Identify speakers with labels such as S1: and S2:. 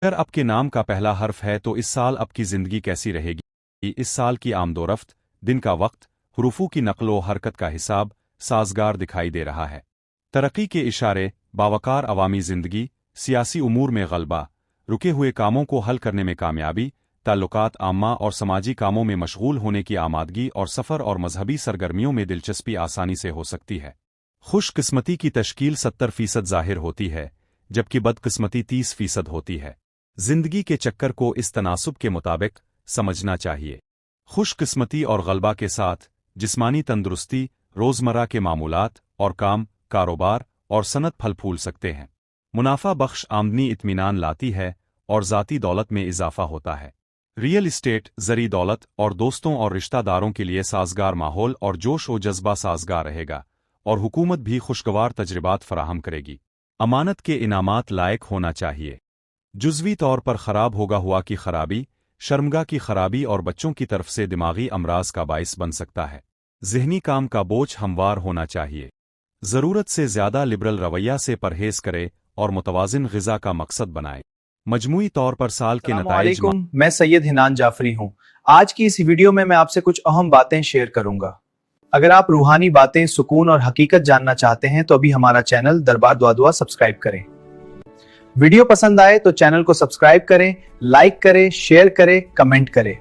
S1: अगर आपके नाम का पहला हर्फ है तो इस साल आपकी जिंदगी कैसी रहेगी? इस साल की आमदोरफ्त, दिन का वक्त, हुरूफों की नकलो हरकत का हिसाब साजगार दिखाई दे रहा है। तरक्की के इशारे, बावकार अवामी जिंदगी, सियासी उमूर में गलबा, रुके हुए कामों को हल करने में कामयाबी, ताल्लुकात आम्मा और समाजी कामों में मशगूल होने की आमादगी और सफ़र और मजहबी सरगर्मियों में दिलचस्पी आसानी से हो सकती है। खुशकिस्मती की तश्कील 70% ज़ाहिर होती है, जबकि बदकिस्मती 30% होती है। जिंदगी के चक्कर को इस तनासुब के मुताबिक समझना चाहिए। खुशकिस्मती और गलबा के साथ जिस्मानी तंदुरुस्ती, रोज़मर्रा के मामूलात और काम, कारोबार और सनत फल फूल सकते हैं। मुनाफा बख्श आमदनी इत्मीनान लाती है और ज़ाती दौलत में इजाफा होता है। रियल इस्टेट, ज़री दौलत और दोस्तों और रिश्तेदारों के लिए साजगार माहौल और जोश व जज्बा साजगार रहेगा और हुकूमत भी खुशगवार तजर्बात फराहम करेगी। अमानत के इनामात लायक होना चाहिए। जुज़वी तौर पर ख़राब होगा हुआ की खराबी, शर्मगाह की खराबी और बच्चों की तरफ से दिमागी अमराज का बाइस बन सकता है। ज़हनी काम का बोझ हमवार होना चाहिए। ज़रूरत से ज़्यादा लिबरल रवैया से परहेज़ करे और मुतवाज़िन ग़िज़ा का मकसद बनाए। मजमूई तौर पर साल के नताइज।
S2: मैं सैयद हिनान जाफरी हूँ। आज की इस वीडियो में मैं आपसे कुछ अहम बातें शेयर करूंगा। अगर आप रूहानी बातें, सुकून और हकीकत जानना चाहते हैं तो अभी हमारा चैनल दरबार दुआ दुआ सब्सक्राइब करें। वीडियो पसंद आए तो चैनल को सब्सक्राइब करें, लाइक करें, शेयर करें, कमेंट करें।